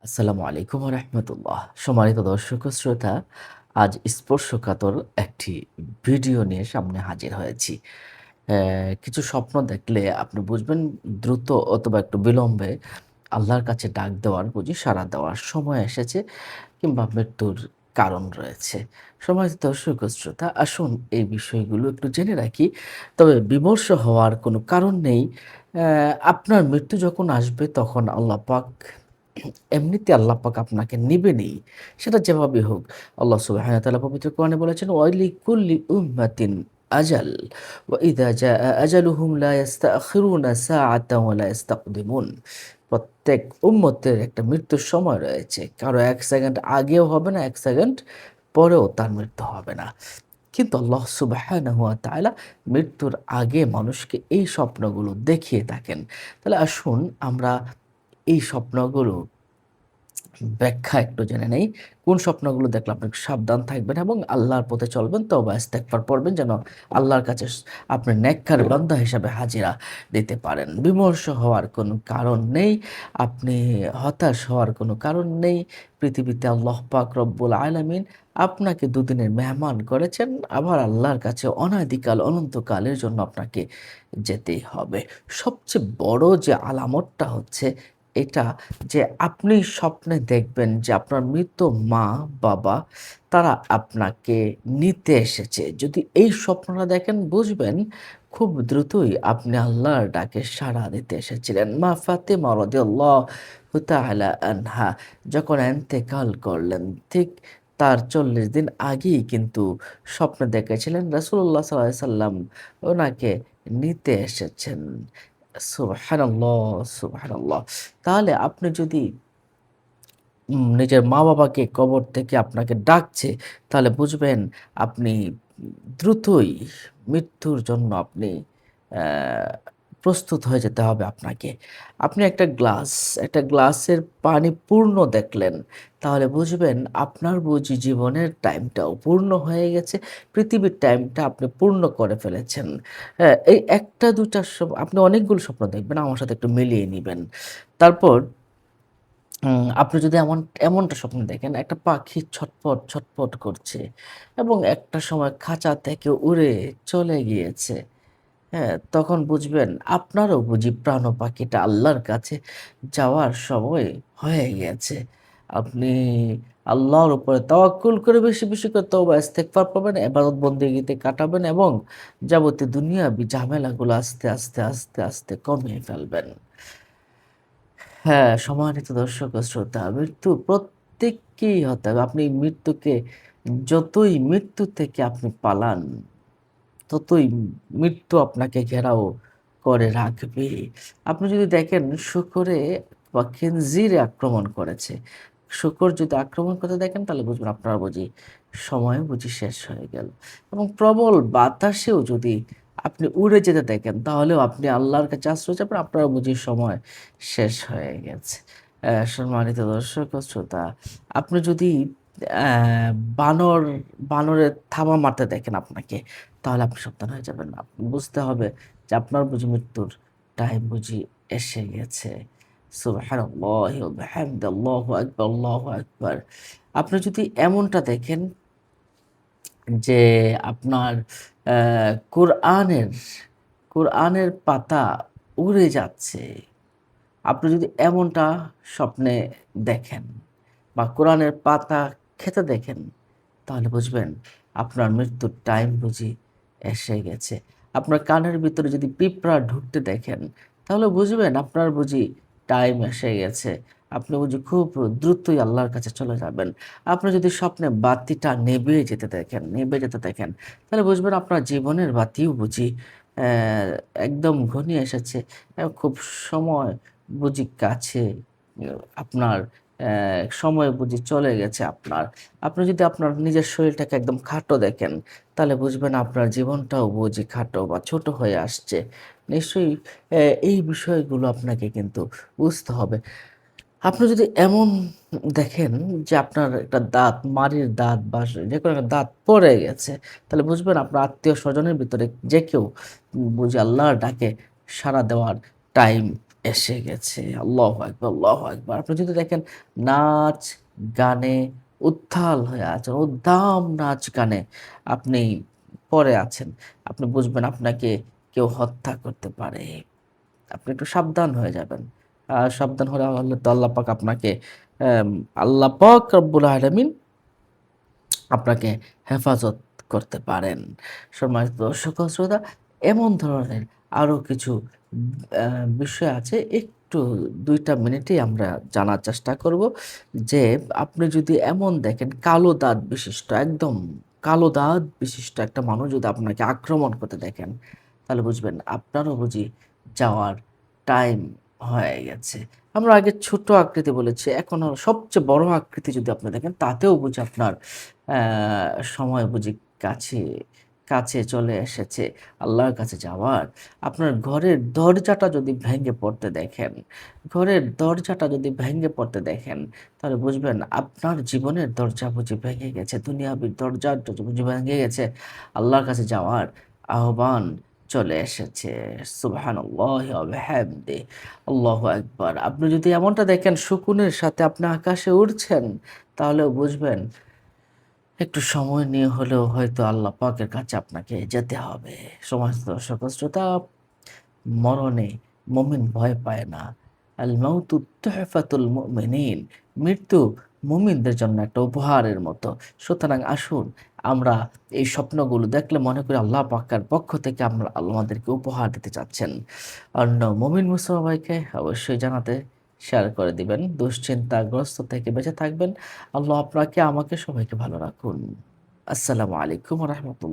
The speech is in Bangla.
আসসালামু আলাইকুম রহমতুল্লাহ। সম্মানিত দর্শক ও শ্রোতা, আজ স্পর্শকাতর একটি ভিডিও নিয়ে সামনে হাজির হয়েছি। কিছু স্বপ্ন দেখলে আপনি বুঝবেন দ্রুত অথবা একটু বিলম্বে আল্লাহর কাছে ডাক দেওয়ার বুঝি সাড়া দেওয়ার সময় এসেছে কিংবা মৃত্যুর কারণ রয়েছে। সম্মানিত দর্শক ও শ্রোতা, আসুন এই বিষয়গুলো একটু জেনে রাখি। তবে বিমর্ষ হওয়ার কোনো কারণ নেই। আপনার মৃত্যু যখন আসবে তখন আল্লাহ পাক এমনিতে আল্লাহ পাক আপনাকে নিবেনই। সেটা যেভাবেই হোক। আল্লাহ সুবহানাহু ওয়া তাআলা পবিত্র কোরআনে বলেছেন, "ওয়ালিকুল্লি উম্মাতিন আজাল ওয়া ইযা জাআ আজালুহুম লা ইস্তাখিরুনা সাআতান ওয়া লা ইস্তাকদিমুন।" প্রত্যেক উম্মতের একটা মৃত্যুর সময় রয়েছে। কারো ১ সেকেন্ড আগেও হবে না, ১ সেকেন্ড পরেও তার মৃত্যু হবে না। কিন্তু আল্লাহ সুবহানাহু ওয়া তাআলা মৃত্যুর আগে মানুষকে এই স্বপ্নগুলো দেখিয়ে থাকেন। তাহলে আসুন আমরা এই স্বপ্নগুলো ব্যাখ্যা একটু জেনে নেই। কোন স্বপ্নগুলো দেখলে আপনি একটু সাবধান থাকবেন এবং আল্লাহর পথে চলবেন, তওবা ইস্তেগফার পড়বেন যেন আল্লাহর কাছে আপনি নেককার বান্দা হিসাবে হাজিরা দিতে পারেন। বিমর্ষ হওয়ার কোনো কারণ নেই, আপনি হতাশ হওয়ার কোনো কারণ নেই। পৃথিবীতে আল্লাহ পাক রব্বুল আলামিন আপনাকে দুদিনের মেহমান করেছেন, আবার আল্লাহর কাছে অনাদিকাল অনন্তকালের জন্য আপনাকে যেতেই হবে। সবচেয়ে বড় যে আলামতটা হচ্ছে এটা, যে আপনি স্বপ্নে দেখবেন যে আপনার মৃত মা-বাবা তারা আপনাকে নিতে এসেছে। যদি এই স্বপ্নটা দেখেন বুঝবেন খুব দ্রুতই আপনি আল্লাহর ডাকে সাড়া দিতে এসেছিলেন। মা ফাতেমা রাদিয়াল্লাহু তাআলা আনহা যখন ইন্তেকাল করলেন, ঠিক তার ৪০ দিন আগেই কিন্তু স্বপ্নে দেখেছিলেন রাসূলুল্লাহ সাল্লাল্লাহু আলাইহি সাল্লাম ওনাকে নিতে এসেছেন। সুবহানাল্লাহ, সুবহানাল্লাহ। তাহলে আপনি যদি নিজের মা-বাবাকে কবর থেকে আপনাকে ডাকছে, তাহলে বুঝবেন আপনি দ্রুতই মৃত্যুর জন্য আপনি অ্যা প্রস্তুত হয়ে যেতে হবে আপনাকে। আপনি একটা গ্লাসের পানি পূর্ণ দেখলেন, তাহলে বুঝবেন আপনার বুঝি জীবনের টাইমটাও পূর্ণ হয়ে গেছে। পৃথিবীর টাইমটা আপনি পূর্ণ করে ফেলেছেন। হ্যাঁ, এই ১ টা ২ টা আপনি অনেকগুলো স্বপ্ন দেখবেন, আমার সাথে একটু মিলিয়ে নিবেন। তারপর আপনি যদি এমনটা স্বপ্ন দেখেন, একটা পাখি ছটপট, ছটপট করছে এবং একটা সময় খাঁচা থেকে উড়ে চলে গিয়েছে। হ্যাঁ? তখন বুঝবেন আপনারও বুঝি প্রাণ পাখিটা আল্লাহর কাছে যাওয়ার সময় হয়ে গেছে। আপনি আল্লাহর উপরে তাওয়াক্কুল করে বেশি, বেশি করে তওবা ইস্তেগফার পড়বেন, ইবাদত বন্দেগীতে কাটাবেন এবং যাবতীয় দুনিয়াবি ঝামেলাগুলো আস্তে, আস্তে, আস্তে, আস্তে কমিয়ে ফেলবেন। হ্যাঁ, সম্মানিত দর্শক ও শ্রোতা, মৃত্যু প্রত্যেককেই হতে হবে। আপনি মৃত্যুকে যতই মৃত্যু থেকে আপনি পালান, ততই মৃত্যু আপনাকে ঘেরাও করে রাখবে। আপনি যদি দেখেন শূকরে বা খিনজিরে আক্রমণ করেছে। শূকর যদি আক্রমণ করতে দেখেন তাহলে বুঝবেন আপনার বুঝি সময় বুঝি শেষ হয়ে গেল। এবং প্রবল বাতাসেও যদি আপনি উড়ে যেতে দেখেন তাহলেও আপনি আল্লাহর কাছে আশ্রয় চাবেন, আপনার বুঝি সময় শেষ হয়ে গেছে। সম্মানিত দর্শক ও শ্রোতা, আপনি যদি অ্যা বানর বানরের থাবা মারতে দেখেন আপনাকে, তাহলে আপনি সাবধান হয়ে যাবেন। বুঝতে হবে যে আপনার বুঝি মৃত্যুর টাইম বুঝি এসে গেছে। সুবহানাল্লাহি ওয়া বিহামদি, আল্লাহু আকবার, আল্লাহু আকবার। আপনি যদি এমনটা দেখেন যে আপনার অ্যা কোরআনের কোরআনের পাতা উড়ে যাচ্ছে। আপনি যদি এমনটা স্বপ্নে দেখেন বা কোরআনের পাতা খেতে দেখেন, তাহলে বুঝবেন আপনার মৃত্যুর টাইম বুঝি এসে গেছে। আপনার কানের ভিতরে যদি পিঁপড়া ঢুকতে দেখেন, তাহলে বুঝবেন আপনার বুঝি টাইম এসে গেছে। আপনি বুঝি খুব দ্রুতই আল্লাহর কাছে চলে যাবেন। আপনি যদি স্বপ্নে বাতিটা নিভে যেতে দেখেন, তাহলে বুঝবেন আপনার জীবনের বাতিও বুঝি অ্যা একদম ঘনিয়ে এসেছে। খুব সময় বুঝি কাছে, আপনার সময় বুঝি চলে গেছে আপনার। আপনি যদি আপনার নিজের শরীরটাকে একদম খাটো দেখেন, তাহলে বুঝবেন আপনার জীবনটাও বুঝি খাটো বা ছোট হয়ে আসছে। নিশ্চয়ই এই বিষয়গুলো আপনাকে কিন্তু বুঝতে হবে। আপনি যদি এমন দেখেন যে আপনার একটা দাঁত, মাড়ির দাঁত বা যেকোনো একটা দাঁত পড়ে গেছে, তাহলে বুঝবেন আপনার আত্মীয়স্বজনের ভিতরে যে কেউ বুঝি আল্লাহর ডাকে সাড়া দেওয়ার টাইম এসে গেছে। আল্লাহু আকবার, আল্লাহু আকবার। আপনি যদি দেখেন নাচ, গানে উত্তাল হয়ে আছেন, উদ্দাম নাচ গানে আপনি পড়ে আছেন। আপনি বুঝবেন আপনাকে কেউ হত্যা করতে পারে। আপনি একটু সাবধান হয়ে যাবেন। সাবধান হলে তো আল্লাহ পাক আপনাকে অ্যাম আল্লাহ পাক রব্বুল আলামিন আপনাকে হেফাজত করতে পারেন। সম্মানিত দর্শক ও শ্রোতা, এমন ধরনের আরো কিছু আ বিষয় আছে। একটু ২ টা মিনিটেই আমরা জানার চেষ্টা করব যে, আপনি যদি এমন দেখেন কালো দাঁত বিশিষ্ট, একদম কালো দাঁত বিশিষ্ট একটা মানুষ যদি আপনাকে আক্রমণ করতে দেখেন, তাহলে বুঝবেন আপনারও বুঝি যাওয়ার টাইম হয়ে গেছে। আমরা আগে ছোট আকৃতি বলেছি, এখন হলো সবচেয়ে বড় আকৃতি যদি আপনি দেখেন, তাতেও বুঝি আপনার সময় বুঝি কাছে, কাছে চলে এসেছে আল্লাহর কাছে যাওয়ার। আপনার ঘরের দরজাটা যদি ভেঙে পড়তে দেখেন, ঘরের দরজাটা যদি ভেঙে পড়তে দেখেন, তাহলে বুঝবেন আপনার জীবনের দরজা বুঝি ভেঙে গেছে। দুনিয়াবীর দরজা বুঝি ভেঙে গেছে। আল্লাহর কাছে যাওয়ার আহ্বান চলে এসেছে। সুবহানাল্লাহি ওয়া বিহামদিহি। আল্লাহু আকবার। আপনি যদি এমনটা দেখেন শকুনের সাথে আপনি আকাশে উড়ছেন, তাহলেও বুঝবেন একটু সময় নিয়ে হলেও হয়তো আল্লাহ পাকের কাছে আপনাকে যেতে হবে। সমস্ত দর্শক ও শ্রোতা, মরণে মুমিন ভয় পায় না। আল মাউতু তুহফাতুল মুমিনিন। মৃত্যু মুমিনদের জন্য একটা উপহারের মতো। সুতরাং আসুন আমরা এই স্বপ্নগুলো দেখলে মনে করি আল্লাহ পাকের পক্ষ থেকে আল্লাহ আমাদেরকে উপহার দিতে চাচ্ছেন। অন্য মুমিন মুসলমান ভাইকে অবশ্যই জানাতে শেয়ার করে দিবেন। দুশ্চিন্তাগ্রস্ত থেকে বেঁচে থাকবেন। আল্লাহ আপনাকে আমাকে সবাইকে ভালো রাখুন। আসসালামু আলাইকুম ওয়া রাহমাতুল্লাহ।